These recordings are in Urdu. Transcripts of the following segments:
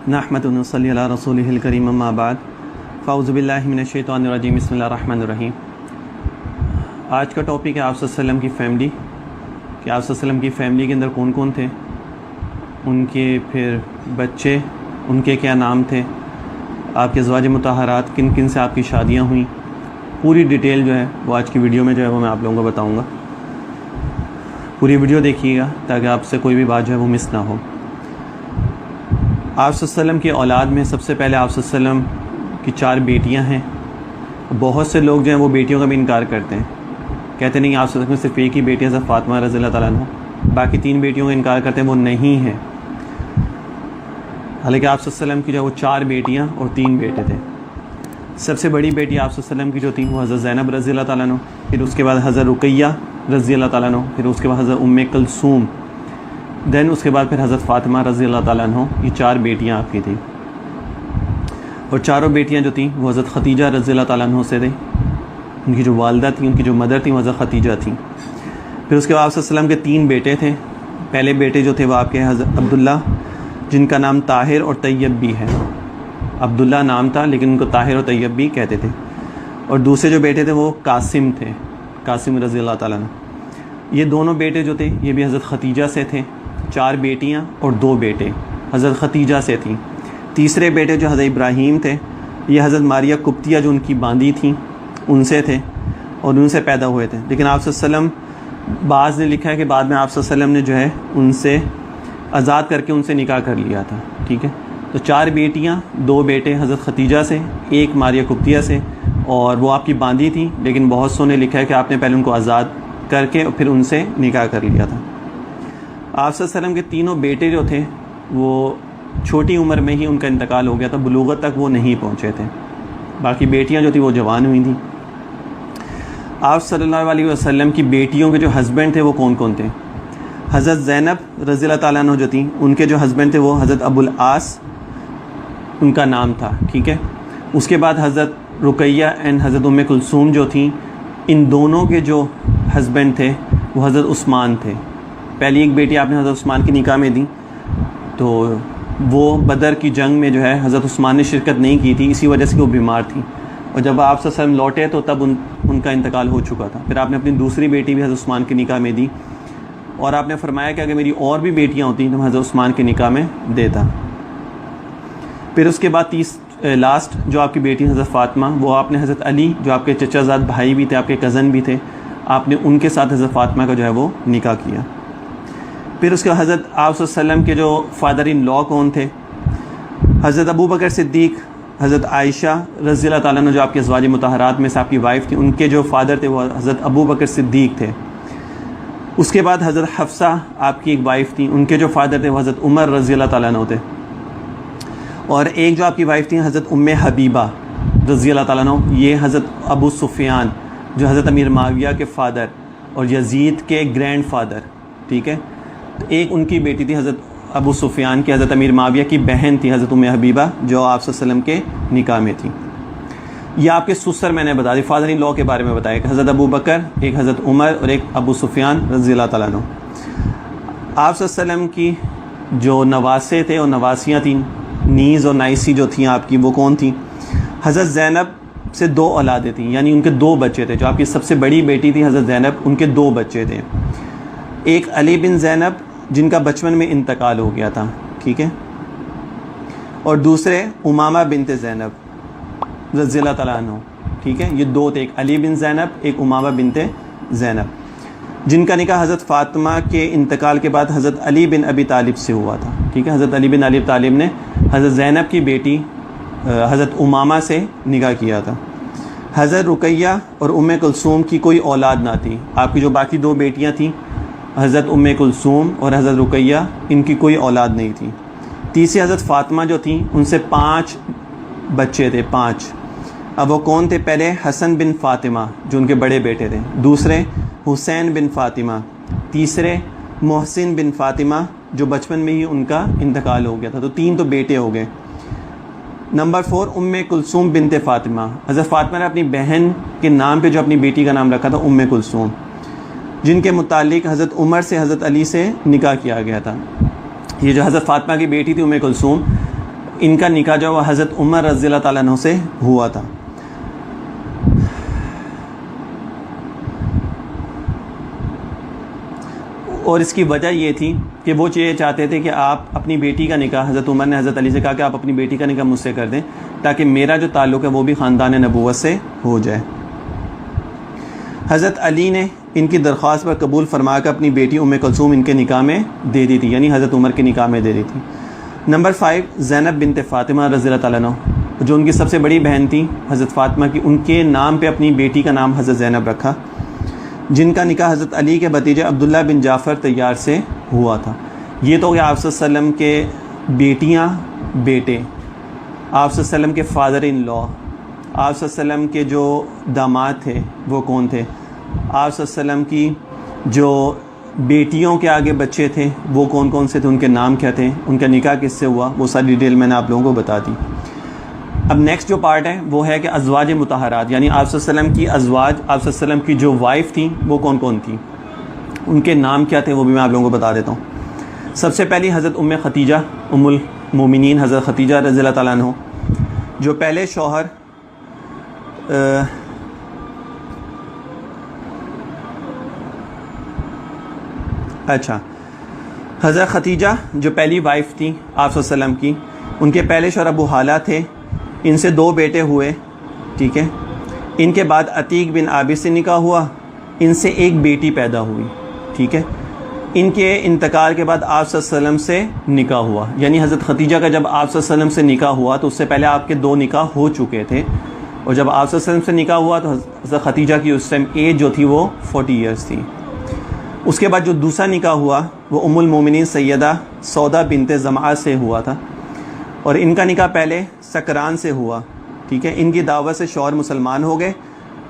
نحمد ونصلی علی رسولہ الکریم اما بعد فاعوذ باللہ من الشیطان الرجیم بسم اللہ الرحمن الرحیم۔ آج کا ٹاپک ہے آپ صلی اللہ علیہ وسلم کی فیملی، کہ آپ صلی اللہ علیہ وسلم کی فیملی کے اندر کون کون تھے، ان کے پھر بچے، ان کے کیا نام تھے، آپ کے ازواج مطہرات کن کن سے آپ کی شادیاں ہوئیں، پوری ڈیٹیل جو ہے وہ آج کی ویڈیو میں جو ہے وہ میں آپ لوگوں کو بتاؤں گا۔ پوری ویڈیو دیکھیے گا تاکہ آپ سے کوئی بھی بات جو ہے وہ مس نہ ہو۔ آپ صلی اللہ علیہ وسلم کی اولاد میں سب سے پہلے آپ صلی اللہ علیہ وسلم کی 4 بیٹیاں ہیں۔ بہت سے لوگ جو ہیں وہ بیٹیوں کا بھی انکار کرتے ہیں، کہتے نہیں آپ صلی اللہ علیہ وسلم صرف ایک ہی بیٹی ہے فاطمہ رضی اللہ تعالیٰ عنہ، باقی 3 بیٹیوں کا انکار کرتے ہیں، وہ نہیں ہے۔ حالانکہ آپ صلی اللہ علیہ وسلم کی جو وہ 4 بیٹیاں اور 3 بیٹے تھے۔ سب سے بڑی بیٹی آپ صلی اللہ علیہ وسلم کی جو تھی وہ حضرت زینب رضی اللہ تعالیٰ عنہ، پھر اس کے بعد حضرت رقیہ رضی اللہ تعالیٰ عنہ، پھر اس کے بعد حضرت ام کلثوم، دین اس کے بعد پھر حضرت فاطمہ رضی اللہ تعالیٰ عنہ۔ یہ 4 بیٹیاں آپ کی تھیں، اور چاروں بیٹیاں جو تھیں وہ حضرت ختیجہ رضی اللہ تعالیٰ عنہ سے تھیں۔ ان کی جو والدہ تھیں، ان کی جو مدر تھیں وہ حضرت ختیجہ تھیں۔ پھر اس کے بعد آپ صلی اللہ علیہ وسلم کے 3 بیٹے تھے۔ پہلے بیٹے جو تھے وہ آپ کے حضرت عبداللہ، جن کا نام طاہر اور طیب بھی ہے۔ عبداللہ نام تھا لیکن ان کو طاہر اور طیب بھی کہتے تھے۔ اور دوسرے جو بیٹے تھے وہ قاسم تھے، قاسم رضی اللہ تعالیٰ عنہ۔ یہ دونوں بیٹے جو تھے یہ بھی حضرت ختیجہ سے تھے۔ 4 بیٹیاں اور 2 بیٹے حضرت ختیجہ سے تھیں۔ تیسرے بیٹے جو حضرت ابراہیم تھے یہ حضرت ماریہ قبطیہ جو ان کی باندی تھیں ان سے تھے، اور ان سے پیدا ہوئے تھے۔ لیکن آپ صلی اللہ علیہ وسلم، بعض نے لکھا ہے کہ بعد میں آپ صلی اللہ علیہ وسلم نے جو ہے ان سے آزاد کر کے ان سے نکاح کر لیا تھا، ٹھیک ہے۔ تو 4 بیٹیاں، 2 بیٹے حضرت ختیجہ سے، 1 ماریہ قبطیہ سے، اور وہ آپ کی باندی تھیں، لیکن بہت سو نے لکھا ہے کہ آپ نے پہلے ان کو آزاد کر کے اور پھر ان سے نکاح کر لیا تھا۔ آپ صلی اللہ علیہ وسلم کے تینوں بیٹے جو تھے وہ چھوٹی عمر میں ہی ان کا انتقال ہو گیا تھا، بلوغت تک وہ نہیں پہنچے تھے۔ باقی بیٹیاں جو تھیں وہ جوان ہوئی تھیں۔ آپ صلی اللہ علیہ وسلم کی بیٹیوں کے جو ہسبینڈ تھے وہ کون کون تھے؟ حضرت زینب رضی اللہ تعالیٰ عنہ جو تھیں، ان کے جو ہسبینڈ تھے وہ حضرت ابو العاص ان کا نام تھا، ٹھیک ہے۔ اس کے بعد حضرت رقیہ اینڈ حضرت ام کلثوم جو تھیں، ان دونوں کے جو ہسبینڈ تھے وہ حضرت عثمان تھے۔ پہلی ایک بیٹی آپ نے حضرت عثمان کی نکاح میں دی، تو وہ بدر کی جنگ میں جو ہے حضرت عثمان نے شرکت نہیں کی تھی، اسی وجہ سے وہ بیمار تھیں، اور جب آپ صلی اللہ علیہ وسلم لوٹے تو تب ان کا انتقال ہو چکا تھا۔ پھر آپ نے اپنی دوسری بیٹی بھی حضرت عثمان کی نکاح میں دی، اور آپ نے فرمایا کہ اگر میری اور بھی بیٹیاں ہوتی تو میں حضرت عثمان کی نکاح میں دیتا۔ پھر اس کے بعد لاسٹ جو آپ کی بیٹی حضرت فاطمہ، وہ آپ نے حضرت علی جو آپ کے چچا زاد بھائی بھی تھے، آپ کے کزن بھی تھے، آپ نے ان کے ساتھ حضرت فاطمہ کا جو ہے وہ نکاح کیا۔ پھر اس کے حضرت آپ صلی اللہ علیہ وسلم کے جو فادر ان لا کون تھے؟ حضرت ابو بکر صدیق، حضرت عائشہ رضی اللہ تعالیٰ عنہ جو آپ کے ازواج مطہرات میں سے آپ کی وائف تھی، ان کے جو فادر تھے وہ حضرت ابو بکر صدیق تھے۔ اس کے بعد حضرت حفصہ آپ کی ایک وائف تھیں، ان کے جو فادر تھے وہ حضرت عمر رضی اللہ تعالیٰ عنہ تھے۔ اور ایک جو آپ کی وائف تھیں حضرت ام حبیبہ رضی اللہ تعالیٰ عنہ، یہ حضرت ابو سفیان جو حضرت امیر معاویہ کے فادر اور یزید کے گرینڈ فادر، ٹھیک ہے۔ ایک ان کی بیٹی تھی حضرت ابو سفیان کی، حضرت امیر معاویہ کی بہن تھی حضرت ام حبیبہ جو آپ صلی اللہ علیہ وسلم کے نکاح میں تھی۔ یہ آپ کے سسر میں نے بتا دی، فادر ان لا کے بارے میں بتایا کہ حضرت ابو بکر، ایک حضرت عمر اور ایک ابو سفیان رضی اللہ تعالیٰ عنہ۔ آپ صلی اللہ علیہ وسلم کی جو نواسے تھے اور نواسیاں تھیں، نیز اور نائسی جو تھیں آپ کی، وہ کون تھیں؟ حضرت زینب سے 2 اولادیں تھیں، یعنی ان کے 2 بچے تھے۔ جو آپ کی سب سے بڑی بیٹی تھی حضرت زینب، ان کے 2 بچے تھے، ایک علی بن زینب جن کا بچپن میں انتقال ہو گیا تھا، ٹھیک ہے، اور دوسرے امامہ بنت زینب رضی اللہ تعالیٰ عنہ، ٹھیک ہے۔ یہ 2 تھے، ایک علی بن زینب، ایک امامہ بنت زینب، جن کا نکاح حضرت فاطمہ کے انتقال کے بعد حضرت علی بن ابی طالب سے ہوا تھا، ٹھیک ہے۔ حضرت علی بن ابی طالب نے حضرت زینب کی بیٹی حضرت امامہ سے نکاح کیا تھا۔ حضرت رقیہ اور ام کلثوم کی کوئی اولاد نہ تھی۔ آپ کی جو باقی 2 بیٹیاں تھیں حضرت ام کلثوم اور حضرت رقیہ، ان کی کوئی اولاد نہیں تھی۔ تیسری حضرت فاطمہ جو تھیں ان سے 5 بچے تھے، 5۔ اب وہ کون تھے؟ پہلے حسن بن فاطمہ جو ان کے بڑے بیٹے تھے، دوسرے حسین بن فاطمہ، تیسرے محسن بن فاطمہ جو بچپن میں ہی ان کا انتقال ہو گیا تھا، تو 3 تو بیٹے ہو گئے۔ نمبر 4 ام کلثوم بنت فاطمہ، حضرت فاطمہ نے اپنی بہن کے نام پہ جو اپنی بیٹی کا نام رکھا تھا ام کلثوم، جن کے متعلق حضرت عمر سے حضرت علی سے نکاح کیا گیا تھا۔ یہ جو حضرت فاطمہ کی بیٹی تھی ام کلثوم، ان کا نکاح جو وہ حضرت عمر رضی اللہ تعالیٰ عنہ سے ہوا تھا. اور اس کی وجہ یہ تھی کہ وہ یہ چاہتے تھے کہ آپ اپنی بیٹی کا نکاح، حضرت عمر نے حضرت علی سے کہا کہ آپ اپنی بیٹی کا نکاح مجھ سے کر دیں تاکہ میرا جو تعلق ہے وہ بھی خاندان نبوت سے ہو جائے. حضرت علی نے ان کی درخواست پر قبول فرما کر اپنی بیٹی کلثوم ان کے نکاح میں دے دی تھی، یعنی حضرت عمر کے نکاح میں دے دی تھی. نمبر 5 زینب بنت فاطمہ رضی اللہ تعالیٰ عنہ، جو ان کی سب سے بڑی بہن تھی حضرت فاطمہ کی، ان کے نام پہ اپنی بیٹی کا نام حضرت زینب رکھا، جن کا نکاح حضرت علی کے بھتیجے عبداللہ بن جعفر طیار سے ہوا تھا. یہ تو آپ صلی اللہ علیہ وسلم کے بیٹیاں بیٹے، آپ صلی اللہ علیہ وسلم کے فادر ان لا، آپ صلی اللہ علیہ وسلم کے جو داماد تھے وہ کون تھے، آپ صلی اللہ علیہ وسلم کی جو بیٹیوں کے آگے بچے تھے وہ کون کون سے تھے، ان کے نام کیا تھے، ان کا نکاح کس سے ہوا، وہ ساری ڈیٹیل میں نے آپ لوگوں کو بتا دی. اب نیکسٹ جو پارٹ ہے وہ ہے کہ ازواج مطہرات، یعنی آپ صلی اللہ علیہ وسلم کی ازواج، آپ صلی اللہ علیہ وسلم کی جو وائف تھیں وہ کون کون تھیں، ان کے نام کیا تھے، وہ بھی میں آپ لوگوں کو بتا دیتا ہوں. سب سے پہلی حضرت خدیجہ ام المومنین حضرت خدیجہ رضی اللہ تعالیٰ عنہ، جو پہلے شوہر حضرت خدیجہ جو پہلی وائف تھیں آپ صلی اللہ علیہ وسلم کی، ان کے پہلے شوہر ابو حالہ تھے، ان سے 2 بیٹے ہوئے، ٹھیک ہے. ان کے بعد عتیق بن عابد سے نکاح ہوا، ان سے 1 بیٹی پیدا ہوئی، ٹھیک ہے. ان کے انتقال کے بعد آپ صلی اللہ علیہ وسلم سے نکاح ہوا، یعنی حضرت خدیجہ کا جب آپ صلی اللہ علیہ وسلم سے نکاح ہوا تو اس سے پہلے آپ کے 2 نکاح ہو چکے تھے، اور جب آپ صلی اللہ علیہ وسلم سے نکاح ہوا تو حضرت خدیجہ کی اس ٹائم ایج جو تھی وہ 40 ایئرس تھی. اس کے بعد جو دوسرا نکاح ہوا وہ ام المومنین سیدہ سودا بنت زمعہ سے ہوا تھا، اور ان کا نکاح پہلے سکران سے ہوا، ٹھیک ہے. ان کی دعوت سے شوہر مسلمان ہو گئے،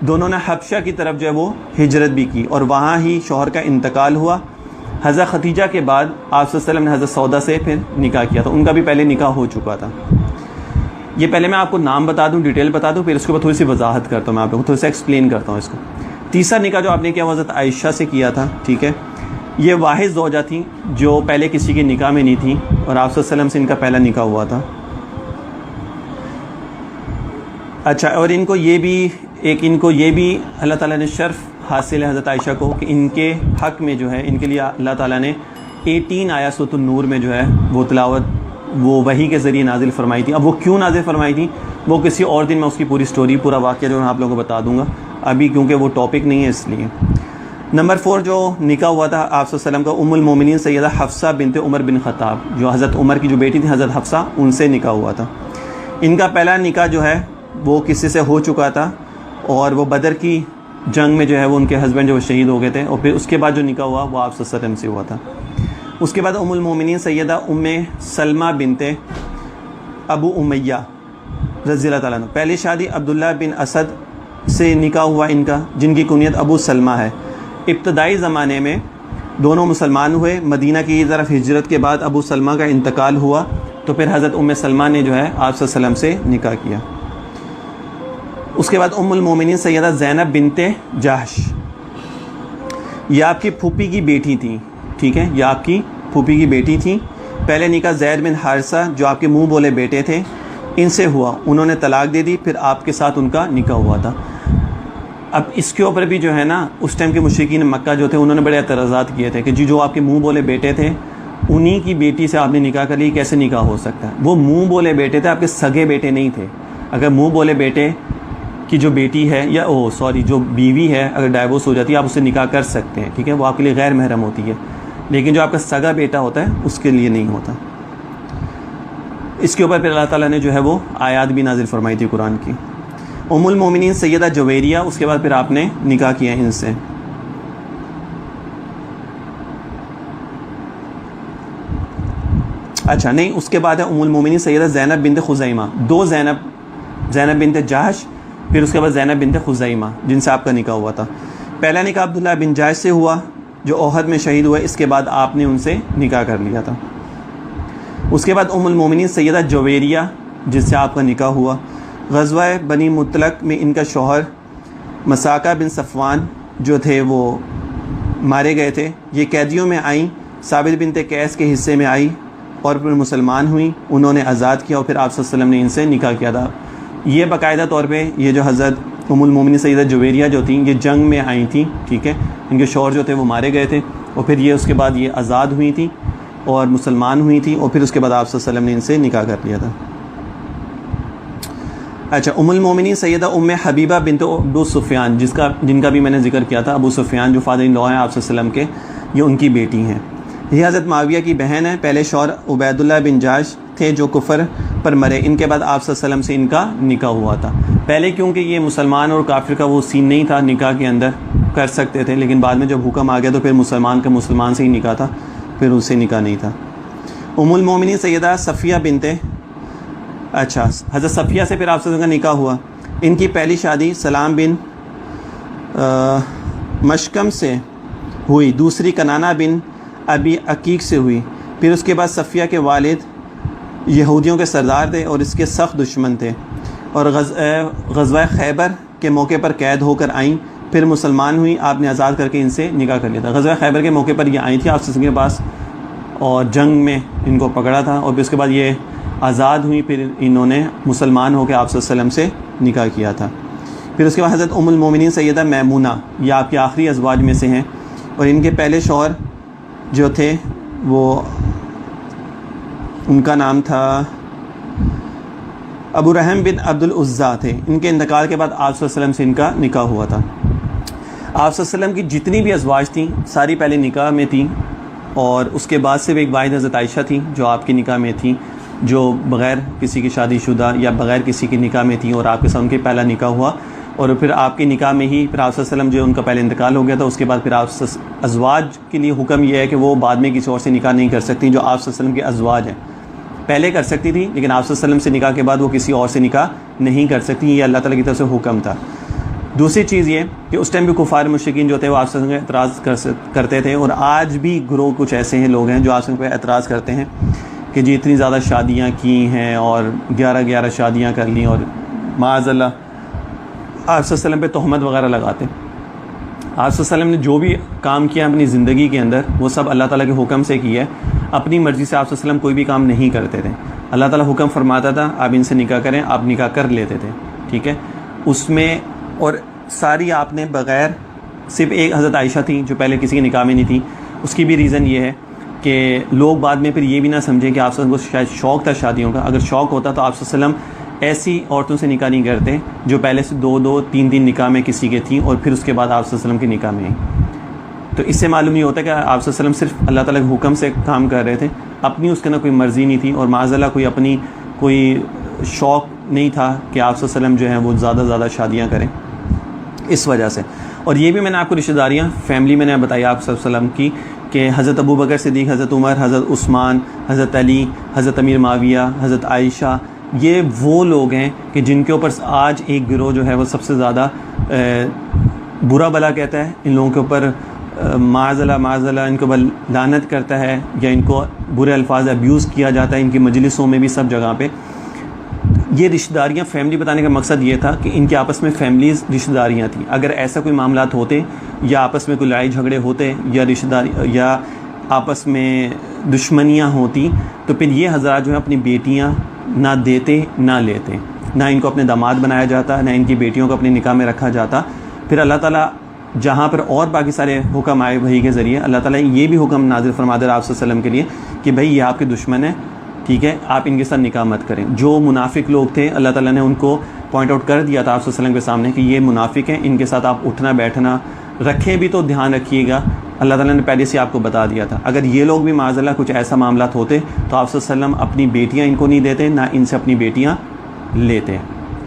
دونوں نے حبشہ کی طرف جو ہے وہ ہجرت بھی کی، اور وہاں ہی شوہر کا انتقال ہوا. حضرت خدیجہ کے بعد آپ صلی اللہ علیہ وسلم نے حضرت سودا سے پھر نکاح کیا تھا، ان کا بھی پہلے نکاح ہو چکا تھا. یہ پہلے میں آپ کو نام بتا دوں، ڈیٹیل بتا دوں، پھر اس کے بعد تھوڑی سی وضاحت کرتا ہوں، میں آپ لوگوں کو تھوڑا سا ایکسپلین کرتا ہوں اس کو. تیسرا نکاح جو آپ نے کیا وہ حضرت عائشہ سے کیا تھا، ٹھیک ہے. یہ واحد زوجہ تھیں جو پہلے کسی کے نکاح میں نہیں تھیں، اور آپ صلی اللہ علیہ وسلم سے ان کا پہلا نکاح ہوا تھا. اور ان کو یہ بھی اللہ تعالیٰ نے شرف حاصل ہے حضرت عائشہ کو کہ ان کے حق میں جو ہے ان کے لیے اللہ تعالیٰ نے 18 آیات سورۃ النور میں جو ہے وہ تلاوت وہ وحی کے ذریعے نازل فرمائی تھی. اب وہ کیوں نازل فرمائی تھی وہ کسی اور دن میں اس کی پوری سٹوری پورا واقعہ جو ہے آپ لوگوں کو بتا دوں گا، ابھی کیونکہ وہ ٹاپک نہیں ہے اس لیے. نمبر 4 جو نکاح ہوا تھا آپ صلی اللہ علیہ وسلم کا ام المومنین سیدہ حفصہ بنت عمر بن خطاب، جو حضرت عمر کی جو بیٹی تھی حضرت حفصہ، ان سے نکاح ہوا تھا. ان کا پہلا نکاح جو ہے وہ کسی سے ہو چکا تھا، اور وہ بدر کی جنگ میں جو ہے وہ ان کے ہسبینڈ جو شہید ہو گئے تھے، اور پھر اس کے بعد جو نکاح ہوا وہ آپ صلی اللہ علیہ وسلم سے ہوا تھا. اس کے بعد ام المومنین سیدہ ام سلمہ بنت ابو امیہ رضی اللہ تعالیٰ عنہ، پہلی شادی عبداللہ بن اسد سے نکاح ہوا ان کا، جن کی کنیت ابو سلمہ ہے. ابتدائی زمانے میں دونوں مسلمان ہوئے، مدینہ کی طرف ہجرت کے بعد ابو سلمہ کا انتقال ہوا تو پھر حضرت ام سلمہ نے جو ہے آپ صلی اللہ علیہ وسلم سے نکاح کیا. اس کے بعد ام المومنین سیدہ زینب بنت جحش، یہ آپ کی پھوپھی کی بیٹی تھیں، ٹھیک ہے، یہ آپ کی پھوپھی کی بیٹی تھیں. پہلے نکاح زید بن حارثہ جو آپ کے منہ بولے بیٹے تھے ان سے ہوا، انہوں نے طلاق دے دی، پھر آپ کے ساتھ ان کا نکاح ہوا تھا. اب اس کے اوپر بھی جو ہے نا اس ٹائم کے مشرکین مکہ جو تھے انہوں نے بڑے اعتراضات کیے تھے کہ جی جو آپ کے منہ بولے بیٹے تھے انہی کی بیٹی سے آپ نے نکاح کر لی، کیسے نکاح ہو سکتا ہے؟ وہ منہ بولے بیٹے تھے، آپ کے سگے بیٹے نہیں تھے. اگر منہ بولے بیٹے کی جو بیٹی ہے یا جو بیوی ہے اگر ڈائیورس ہو جاتی ہے آپ اسے نکاح کر سکتے ہیں، ٹھیک ہے، وہ آپ کے لیے غیر محرم ہوتی ہے، لیکن جو آپ کا سگا بیٹا ہوتا ہے اس کے لیے نہیں ہوتا. اس کے اوپر پھر اللہ تعالیٰ نے جو ہے وہ آیات بھی نازل فرمائی تھی قرآن کی. ام المومنین سیدہ جویریہ، اس کے بعد پھر آپ نے نکاح کیا ان سے. نہیں، اس کے بعد ہے ام المومنین سیدہ زینب بنت خزیمہ، 2 زینب بنت جحش، پھر اس کے بعد زینب بنت خزیمہ جن سے آپ کا نکاح ہوا تھا. پہلا نکاح عبداللہ بن جحش سے ہوا جو احد میں شہید ہوئے، اس کے بعد آپ نے ان سے نکاح کر لیا تھا. اس کے بعد ام المومنین سیدہ جویریہ جس سے آپ کا نکاح ہوا. غزوہ بنی مطلق میں ان کا شوہر مساکہ بن صفوان جو تھے وہ مارے گئے تھے. یہ قیدیوں میں آئیں، ثابت بنت قیس کے حصے میں آئی، اور پھر مسلمان ہوئیں، انہوں نے آزاد کیا اور پھر آپ صلی اللہ علیہ وسلم نے ان سے نکاح کیا تھا۔ یہ باقاعدہ طور پہ یہ جو حضرت ام المومنین سیدہ جویریہ جو تھیں یہ جنگ میں آئی تھیں، ٹھیک ہے، ان کے شوہر جو تھے وہ مارے گئے تھے، اور پھر یہ اس کے بعد یہ آزاد ہوئی تھیں اور مسلمان ہوئی تھیں، اور پھر اس کے بعد آپ صلی اللہ علیہ وسلم نے ان سے نکاح کر لیا تھا۔ اچھا، ام المومنین سیدہ ام حبیبہ بنت ابو سفیان جن کا بھی میں نے ذکر کیا تھا، ابو سفیان جو فادر ان لا ہیں آپ صلی اللہ علیہ وسلم کے، یہ ان کی بیٹی ہیں۔ یہ حضرت معاویہ کی بہن ہے۔ پہلے شوہر عبید اللہ بن جاش تھے جو کفر پر مرے، ان کے بعد آپ صلی اللہ علیہ وسلم سے ان کا نکاح ہوا تھا۔ پہلے کیونکہ یہ مسلمان اور کافر کا وہ سین نہیں تھا، نکاح کے اندر کر سکتے تھے، لیکن بعد میں جب حکم آ گیا تو پھر مسلمان کا مسلمان سے ہی نکاح تھا، پھر اس سے نکاح نہیں تھا۔ ام المومنین سیدہ صفیہ بنت حضرت صفیہ سے پھر آپ صلی اللہ علیہ وسلم کا نکاح ہوا۔ ان کی پہلی شادی سلام بن مشکم سے ہوئی، دوسری کنانہ بن ابی عقیق سے ہوئی۔ پھر اس کے بعد صفیہ کے والد یہودیوں کے سردار تھے اور اس کے سخت دشمن تھے، اور غزوہ خیبر کے موقع پر قید ہو کر آئیں، پھر مسلمان ہوئیں، آپ نے آزاد کر کے ان سے نکاح کر لیا تھا۔ غزوہ خیبر کے موقع پر یہ آئی تھی آپ کے پاس اور جنگ میں ان کو پکڑا تھا، اور پھر اس کے بعد یہ آزاد ہوئی، پھر انہوں نے مسلمان ہو کے آپ صلی اللہ علیہ وسلم سے نکاح کیا تھا۔ پھر اس کے بعد حضرت ام المومنین سیدہ میمونہ، یہ آپ کے آخری ازواج میں سے ہیں، اور ان کے پہلے شوہر جو تھے وہ ان کا نام تھا ابو رحم بن عبد العزیٰ تھے۔ ان کے انتقال کے بعد آپ صلی اللہ علیہ وسلم سے ان کا نکاح ہوا تھا۔ آپ صلی اللہ علیہ وسلم کی جتنی بھی ازواج تھیں ساری پہلے نکاح میں تھیں، اور اس کے بعد صرف ایک واحد حضرت عائشہ تھیں جو آپ کی نکاح میں تھیں، جو بغیر کسی کی شادی شدہ یا بغیر کسی کی نکاح میں تھیں، اور آپ کے ساتھ ان کے پہلا نکاح ہوا، اور پھر آپ کی نکاح میں ہی پھر آپ صلی اللہ علیہ وسلم جو ان کا پہلے انتقال ہو گیا تھا، اس کے بعد پھر آپ ازواج کے لیے حکم یہ ہے کہ وہ بعد میں کسی اور سے نکاح نہیں کر سکتی جو آپ صلی اللہ علیہ وسلم کے ازواج ہیں۔ پہلے کر سکتی تھی، لیکن آپ صلی اللہ علیہ وسلم سے نکاح کے بعد وہ کسی اور سے نکاح نہیں کر سکتی، یہ اللہ تعالیٰ کی طرف سے حکم تھا۔ دوسری چیز یہ کہ اس ٹائم بھی کفار مشرکین جو تھے وہ آپ صلی اللہ علیہ وسلم کا اعتراض کرتے تھے، اور آج بھی گروہ کچھ ایسے ہیں لوگ ہیں جو آپ صلی اللہ علیہ وسلم پہ اعتراض کرتے ہیں کہ جی اتنی زیادہ شادیاں کی ہیں اور 11 شادیاں کر لیں، اور معاذ اللہ آپ صلی اللہ علیہ وسلم پہ تہمت وغیرہ لگاتے۔ آپ صلی اللہ علیہ وسلم نے جو بھی کام کیا اپنی زندگی کے اندر وہ سب اللہ تعالیٰ کے حکم سے کیا ہے، اپنی مرضی سے آپ صلی اللہ علیہ وسلم کوئی بھی کام نہیں کرتے تھے۔ اللہ تعالیٰ حکم فرماتا تھا آپ ان سے نکاح کریں، آپ نکاح کر لیتے تھے، ٹھیک ہے، اس میں، اور ساری آپ نے بغیر، صرف ایک حضرت عائشہ تھیں جو پہلے کسی کے نکاح میں نہیں تھی۔ اس کی بھی ریزن یہ ہے کہ لوگ بعد میں پھر یہ بھی نہ سمجھیں کہ آپ صلی اللہ علیہ وسلم کو شاید شوق تھا شادیوں کا، اگر شوق ہوتا تو آپ صلی اللہ علیہ وسلم ایسی عورتوں سے نکاح نہیں کرتے جو پہلے سے 2 3 نکاح میں کسی کے تھیں اور پھر اس کے بعد آپ صلی اللہ علیہ وسلم کی نکاح میں آئیں۔ تو اس سے معلوم یہ ہوتا ہے کہ آپ صلی اللہ علیہ وسلم صرف اللہ تعالیٰ کے حکم سے کام کر رہے تھے، اپنی اس کے اندر کوئی مرضی نہیں تھی، اور معاذ اللہ کوئی اپنی کوئی شوق نہیں تھا کہ آپ صلی اللہ علیہ وسلم جو ہیں وہ زیادہ شادیاں کریں اس وجہ سے۔ اور یہ بھی میں نے آپ کو رشتہ داریاں فیملی میں نے بتائی آپ صلی اللہ علیہ وسلم کی، کہ حضرت ابو بکر صدیق، حضرت عمر، حضرت عثمان، حضرت علی، حضرت امیر معاویہ، حضرت عائشہ، یہ وہ لوگ ہیں کہ جن کے اوپر آج ایک گروہ جو ہے وہ سب سے زیادہ برا بلا کہتا ہے، ان لوگوں کے اوپر معاذ اللہ ان کو لعنت کرتا ہے، یا ان کو برے الفاظ ابیوز کیا جاتا ہے ان کی مجلسوں میں بھی، سب جگہ پہ۔ یہ رشتہ داریاں فیملی بتانے کا مقصد یہ تھا کہ ان کے آپس میں فیملیز رشتہ داریاں تھیں۔ اگر ایسا کوئی معاملات ہوتے یا آپس میں کوئی لڑائی جھگڑے ہوتے یا رشتہ داری یا آپس میں دشمنیاں ہوتی تو پھر یہ حضرات جو ہیں اپنی بیٹیاں نہ دیتے نہ لیتے، نہ ان کو اپنے داماد بنایا جاتا، نہ ان کی بیٹیوں کو اپنے نکاح میں رکھا جاتا۔ پھر اللہ تعالیٰ جہاں پر اور باقی سارے حکم آئے وحی کے ذریعے، اللہ تعالیٰ یہ بھی حکم نازل فرما دے آپ صلی اللہ علیہ وسلم کے لیے کہ بھئی یہ آپ کے دشمن ہیں، ٹھیک ہے، آپ ان کے ساتھ نکاح مت کریں۔ جو منافق لوگ تھے اللہ تعالیٰ نے ان کو پوائنٹ آؤٹ کر دیا تھا آپ صلی اللہ علیہ وسلم کے سامنے کہ یہ منافق ہیں، ان کے ساتھ آپ اٹھنا بیٹھنا رکھیں بھی تو دھیان رکھیے گا، اللہ تعالیٰ نے پہلے سے آپ کو بتا دیا تھا۔ اگر یہ لوگ بھی معاذ اللہ کچھ ایسا معاملات ہوتے تو آپ صلی اللہ علیہ وسلم اپنی بیٹیاں ان کو نہیں دیتے، نہ ان سے اپنی بیٹیاں لیتے۔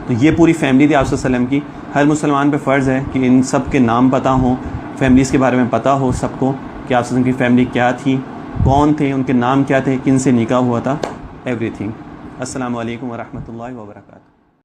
تو یہ پوری فیملی تھی آپ صلی اللہ علیہ وسلم کی۔ ہر مسلمان پہ فرض ہے کہ ان سب کے نام پتہ ہوں، فیملیز کے بارے میں پتہ ہو سب کو کہ آپ صلی اللہ علیہ وسلم کی فیملی کیا تھی، کون تھے، ان کے نام کیا تھے، کن سے نکاح ہوا تھا، ایوری تھنگ۔ السلام علیکم ورحمۃ اللہ وبرکاتہ۔